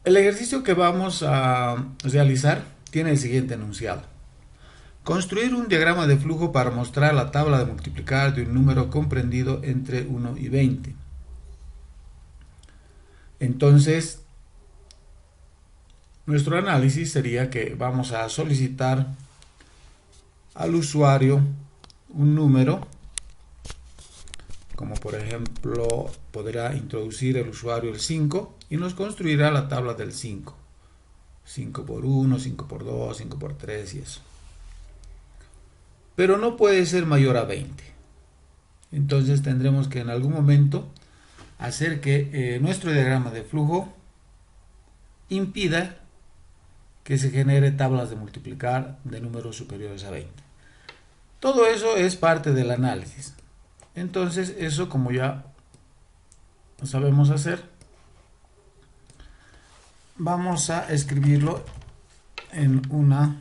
El ejercicio que vamos a realizar tiene el siguiente enunciado. Construir un diagrama de flujo para mostrar la tabla de multiplicar de un número comprendido entre 1 y 20. Entonces, nuestro análisis sería que vamos a solicitar al usuario un número, como por ejemplo podrá introducir el usuario el 5 y nos construirá la tabla del 5. 5 por 1, 5 por 2, 5 por 3 y eso. Pero no puede ser mayor a 20. Entonces tendremos que en algún momento hacer que nuestro diagrama de flujo impida que se genere tablas de multiplicar de números superiores a 20. Todo eso es parte del análisis. Entonces eso, como ya sabemos hacer, vamos a escribirlo en una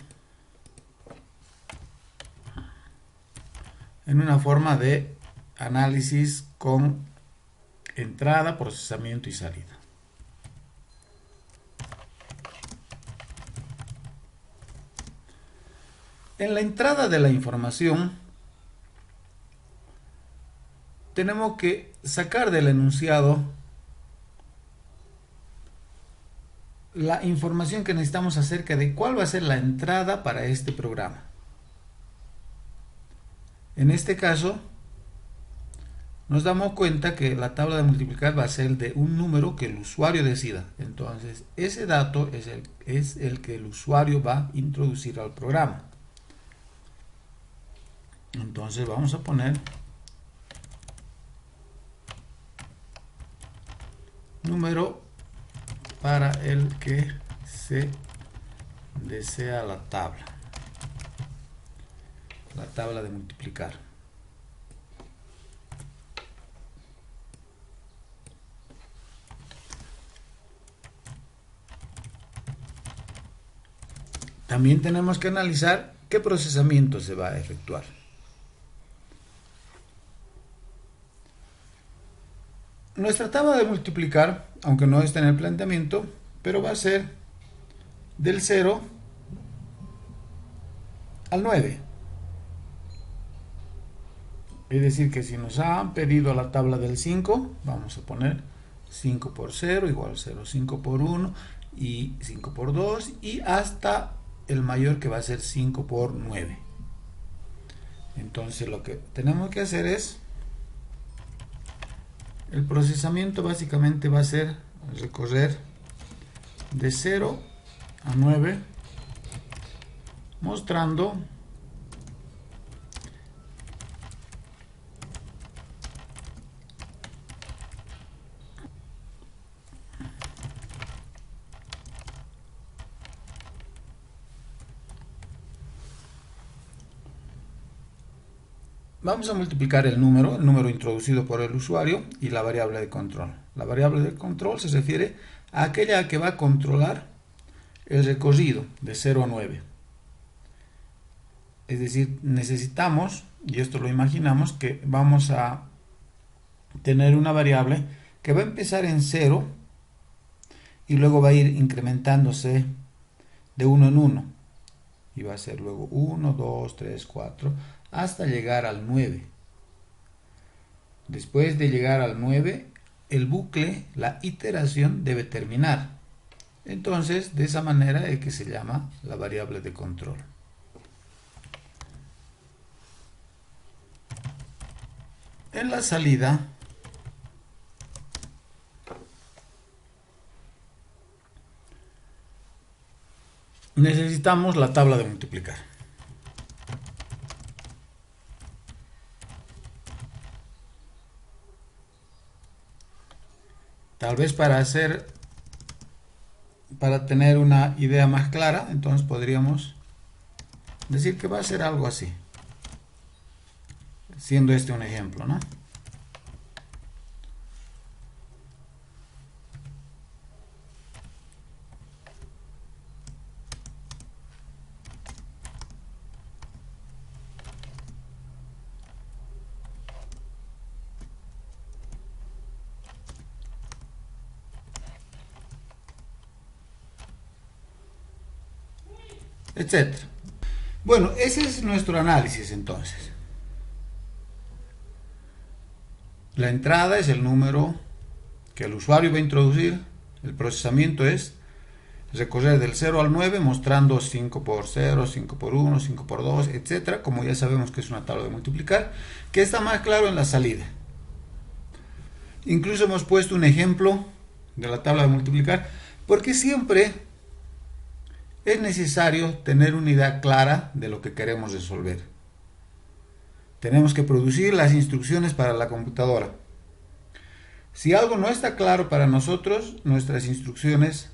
forma de análisis con entrada, procesamiento y salida. En la entrada de la información tenemos que sacar del enunciado la información que necesitamos acerca de cuál va a ser la entrada para este programa. En este caso, nos damos cuenta que la tabla de multiplicar va a ser de un número que el usuario decida. Entonces, ese dato es el que el usuario va a introducir al programa. Entonces, vamos a poner número para el que se desea la tabla de multiplicar. También tenemos que analizar qué procesamiento se va a efectuar. Nuestra tabla de multiplicar, aunque no está en el planteamiento, pero va a ser del 0 al 9. Es decir, que si nos han pedido la tabla del 5, vamos a poner 5 por 0 igual 0, 5 por 1 y 5 por 2 y hasta el mayor, que va a ser 5 por 9. Entonces lo que tenemos que hacer es, el procesamiento básicamente va a ser recorrer de 0 a 9, mostrando vamos a multiplicar el número introducido por el usuario y la variable de control. La variable de control se refiere a aquella que va a controlar el recorrido de 0 a 9. Es decir, necesitamos, y esto lo imaginamos, que vamos a tener una variable que va a empezar en 0 y luego va a ir incrementándose de 1 en 1. Y va a ser luego 1, 2, 3, 4, hasta llegar al 9. Después de llegar al 9, el bucle, la iteración debe terminar. Entonces, de esa manera es que se llama la variable de control. En la salida, necesitamos la tabla de multiplicar. Tal vez para tener una idea más clara, entonces podríamos decir que va a ser algo así, siendo este un ejemplo, ¿no? etcétera. Bueno, ese es nuestro análisis entonces. La entrada es el número que el usuario va a introducir. El procesamiento es recorrer del 0 al 9 mostrando 5 por 0, 5 por 1, 5 por 2, etcétera. Como ya sabemos que es una tabla de multiplicar, que está más claro en la salida. Incluso hemos puesto un ejemplo de la tabla de multiplicar, porque siempre es necesario tener una idea clara de lo que queremos resolver. Tenemos que producir las instrucciones para la computadora. Si algo no está claro para nosotros, nuestras instrucciones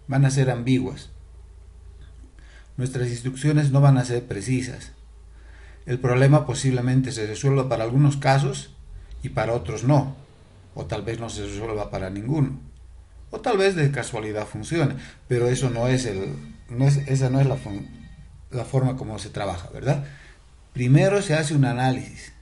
van a ser ambiguas. Nuestras instrucciones no van a ser precisas. El problema posiblemente se resuelva para algunos casos y para otros no. O tal vez no se resuelva para ninguno. O tal vez de casualidad funcione. Pero eso esa no es la forma como se trabaja, ¿verdad? Primero se hace un análisis.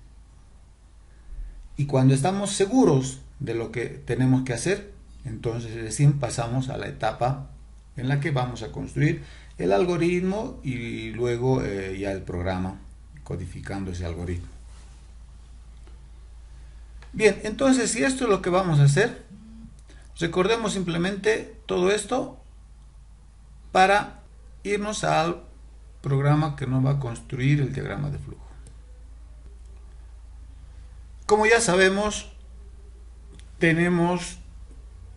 Y cuando estamos seguros de lo que tenemos que hacer, entonces recién pasamos a la etapa en la que vamos a construir el algoritmo y luego ya el programa codificando ese algoritmo. Bien, entonces si esto es lo que vamos a hacer, recordemos simplemente todo esto para irnos al programa que nos va a construir el diagrama de flujo. Como ya sabemos, tenemos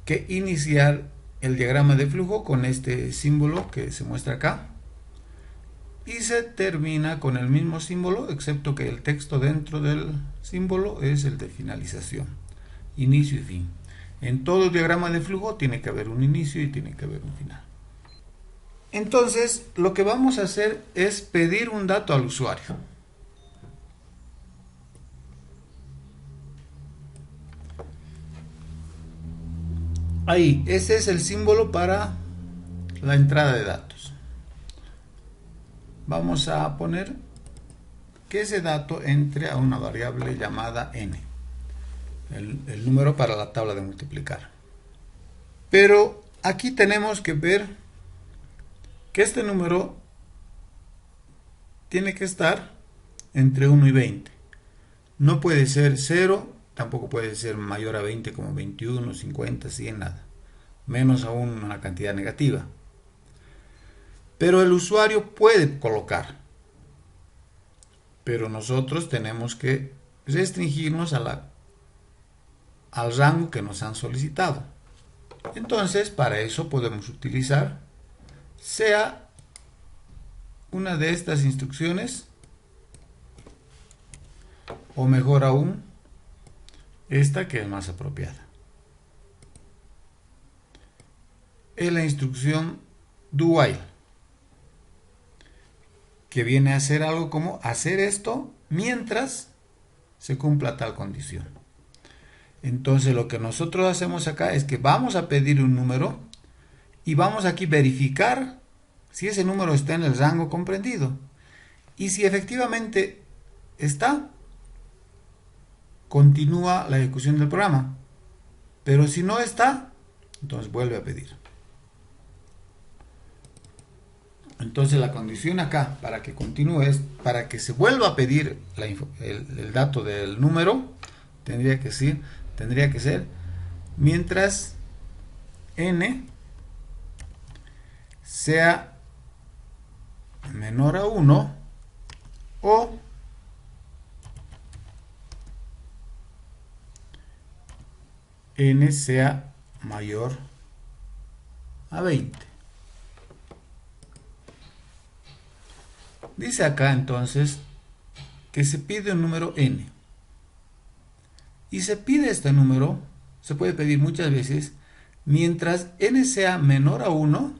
que iniciar el diagrama de flujo con este símbolo que se muestra acá y se termina con el mismo símbolo, excepto que el texto dentro del símbolo es el de finalización, inicio y fin. En todo diagrama de flujo tiene que haber un inicio y tiene que haber un final. Entonces, lo que vamos a hacer es pedir un dato al usuario. Ahí, ese es el símbolo para la entrada de datos. Vamos a poner que ese dato entre a una variable llamada n, el número para la tabla de multiplicar. Pero aquí tenemos que ver que este número tiene que estar entre 1 y 20. No puede ser 0, tampoco puede ser mayor a 20 como 21, 50, 100, nada. Menos aún una cantidad negativa. Pero el usuario puede colocar. Pero nosotros tenemos que restringirnos al rango que nos han solicitado. Entonces, para eso podemos utilizar sea una de estas instrucciones, o mejor aún, esta que es más apropiada. Es la instrucción do while, que viene a hacer algo como hacer esto mientras se cumpla tal condición. Entonces lo que nosotros hacemos acá es que vamos a pedir un número y vamos aquí a verificar si ese número está en el rango comprendido. Y si efectivamente está, continúa la ejecución del programa. Pero si no está, entonces vuelve a pedir. Entonces la condición acá para que continúe es para que se vuelva a pedir el dato del número, tendría que ser mientras n sea menor a 1 o n sea mayor a 20. Dice acá entonces que se pide un número n. Y se pide este número, se puede pedir muchas veces, mientras n sea menor a 1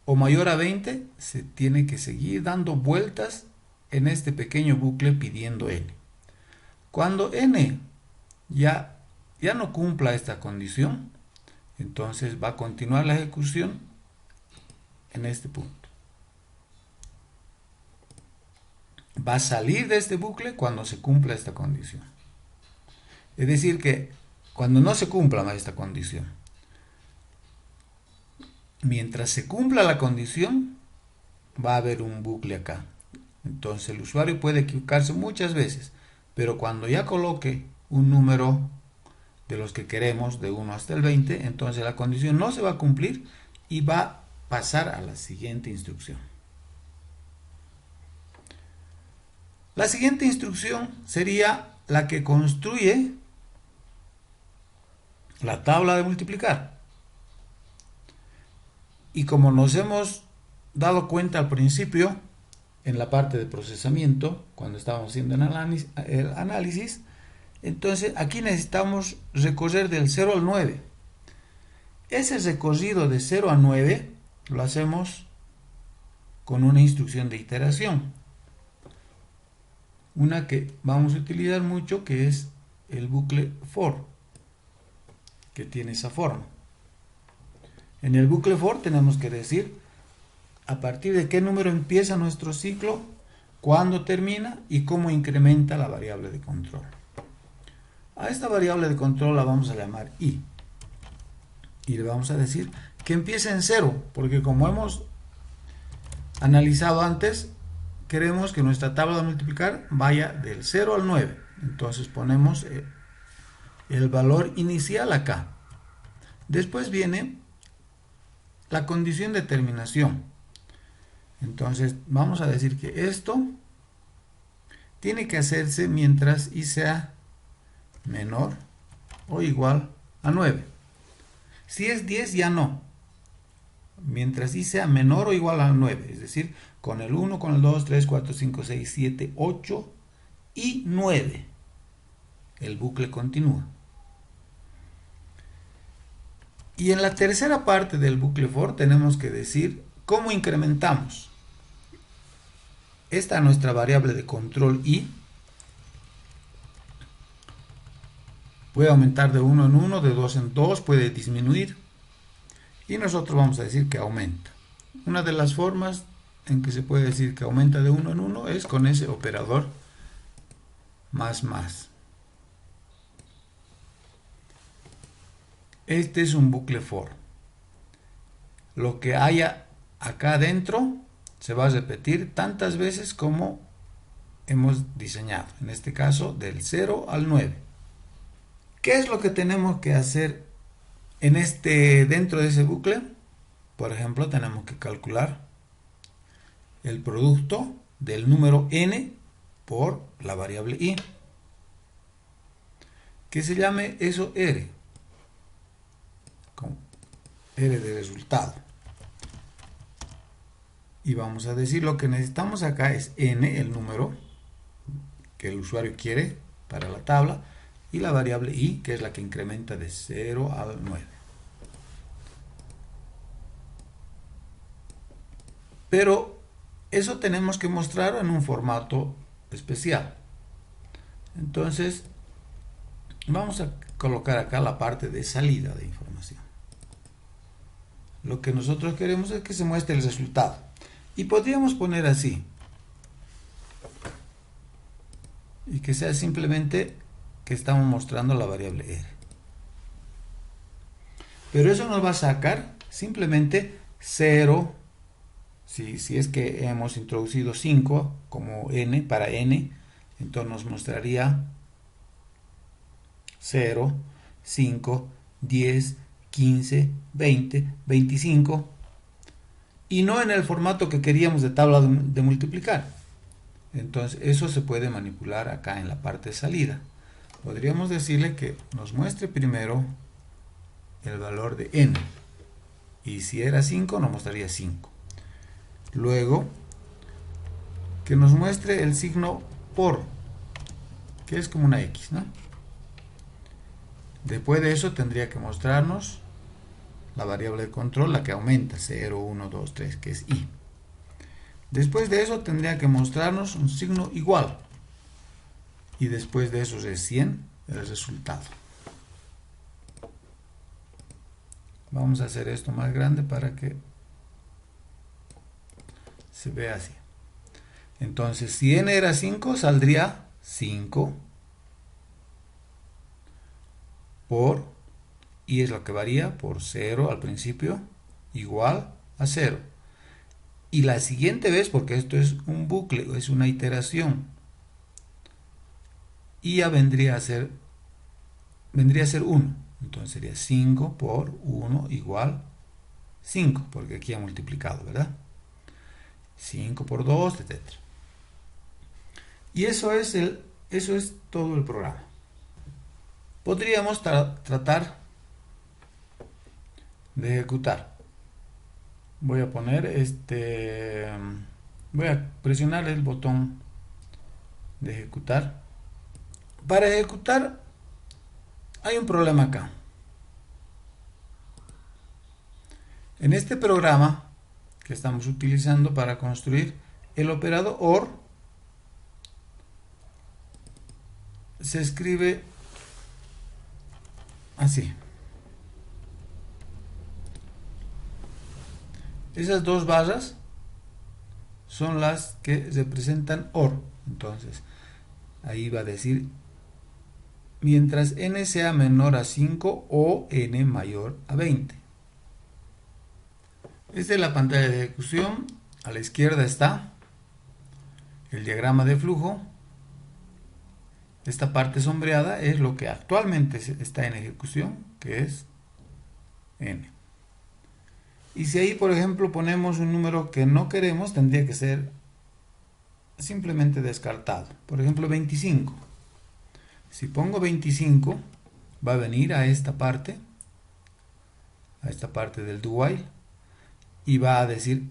o mayor a 20, se tiene que seguir dando vueltas en este pequeño bucle pidiendo n. Cuando n ya no cumpla esta condición, entonces va a continuar la ejecución en este punto. Va a salir de este bucle cuando se cumpla esta condición. Es decir que cuando no se cumpla esta condición, mientras se cumpla la condición, va a haber un bucle acá. Entonces el usuario puede equivocarse muchas veces, pero cuando ya coloque un número de los que queremos, de 1 hasta el 20, entonces la condición no se va a cumplir y va a pasar a la siguiente instrucción. La siguiente instrucción sería la que construye la tabla de multiplicar. Y como nos hemos dado cuenta al principio, en la parte de procesamiento, cuando estábamos haciendo el análisis, entonces aquí necesitamos recorrer del 0 al 9. Ese recorrido de 0 a 9 lo hacemos con una instrucción de iteración. Una que vamos a utilizar mucho, que es el bucle for, que tiene esa forma. En el bucle for tenemos que decir a partir de qué número empieza nuestro ciclo, cuándo termina y cómo incrementa la variable de control. A esta variable de control la vamos a llamar i. Y le vamos a decir que empiece en 0, porque como hemos analizado antes, queremos que nuestra tabla de multiplicar vaya del 0 al 9. Entonces ponemos el valor inicial acá. Después viene la condición de terminación. Entonces vamos a decir que esto tiene que hacerse mientras i sea menor o igual a 9. Si es 10 ya no. Mientras i sea menor o igual a 9. Es decir, con el 1, con el 2, 3, 4, 5, 6, 7, 8 y 9. El bucle continúa. Y en la tercera parte del bucle for tenemos que decir cómo incrementamos. Esta es nuestra variable de control i. Puede aumentar de 1 en 1, de 2 en 2, puede disminuir. Y nosotros vamos a decir que aumenta. Una de las formas en que se puede decir que aumenta de 1 en 1 es con ese operador más. Este es un bucle for. Lo que haya acá adentro se va a repetir tantas veces como hemos diseñado. En este caso del 0 al 9. ¿Qué es lo que tenemos que hacer dentro de ese bucle? Por ejemplo, tenemos que calcular el producto del número n por la variable i. Que se llame eso r. Con r de resultado. Y vamos a decir lo que necesitamos acá es n, el número que el usuario quiere para la tabla, y la variable i, que es la que incrementa de 0 al 9. Pero eso tenemos que mostrarlo en un formato especial. Entonces, vamos a colocar acá la parte de salida de información. Lo que nosotros queremos es que se muestre el resultado. Y podríamos poner así. Y que sea simplemente que estamos mostrando la variable r. Pero eso nos va a sacar simplemente 0. Si es que hemos introducido 5 como n para n, entonces nos mostraría 0, 5, 10, 15, 20, 25, y no en el formato que queríamos de tabla de multiplicar. Entonces eso se puede manipular acá en la parte de salida. Podríamos decirle que nos muestre primero el valor de n, y si era 5 nos mostraría 5. Luego que nos muestre el signo por, que es como una X, ¿no? Después de eso tendría que mostrarnos la variable de control, la que aumenta, 0, 1, 2, 3, que es i. Después de eso tendría que mostrarnos un signo igual. Y después de eso recién el resultado. Vamos a hacer esto más grande para que se vea así. Entonces, si n era 5, saldría 5 por, y es lo que varía, por 0 al principio, igual a 0. y la siguiente vez, porque esto es un bucle, es una iteración, y ya vendría a ser 1. Entonces sería 5 por 1 igual 5, porque aquí ha multiplicado, ¿verdad? 5 por 2, etc. Y eso es todo el programa. Podríamos tratar de ejecutar. Voy a poner voy a presionar el botón de ejecutar. Para ejecutar hay un problema acá. En este programa que estamos utilizando para construir, el operador OR se escribe así. Esas dos barras son las que representan OR. Entonces, ahí va a decir mientras n sea menor a 5 o n mayor a 20. Esta es la pantalla de ejecución. A la izquierda está el diagrama de flujo. Esta parte sombreada es lo que actualmente está en ejecución, que es n. Y si ahí, por ejemplo, ponemos un número que no queremos, tendría que ser simplemente descartado. Por ejemplo, 25. Si pongo 25, va a venir a esta parte del do while, y va a decir,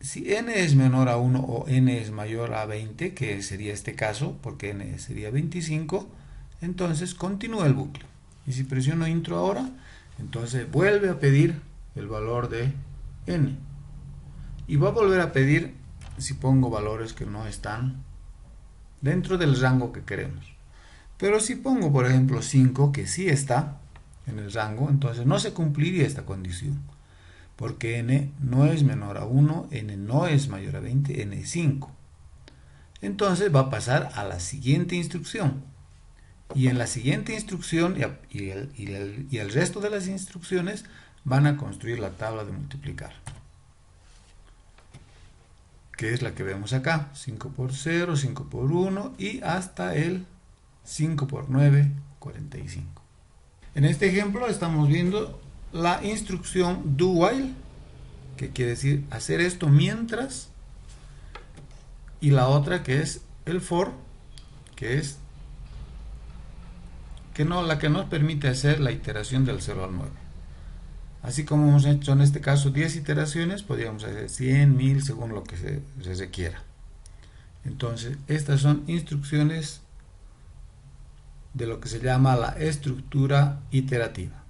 si n es menor a 1 o n es mayor a 20, que sería este caso, porque n sería 25, entonces continúa el bucle. Y si presiono intro ahora, entonces vuelve a pedir el valor de n. Y va a volver a pedir si pongo valores que no están dentro del rango que queremos. Pero si pongo, por ejemplo, 5, que sí está en el rango, entonces no se cumpliría esta condición. Porque n no es menor a 1, n no es mayor a 20, n es 5. Entonces va a pasar a la siguiente instrucción. Y en la siguiente instrucción y el resto de las instrucciones van a construir la tabla de multiplicar, que es la que vemos acá. 5 por 0, 5 por 1 y hasta el 5 por 9, 45. En este ejemplo estamos viendo la instrucción do while, que quiere decir hacer esto mientras, y la otra que es el for, que es la que nos permite hacer la iteración del 0 al 9. Así como hemos hecho en este caso 10 iteraciones, podríamos hacer 100, 1000, según lo que se requiera. Entonces, estas son instrucciones de lo que se llama la estructura iterativa.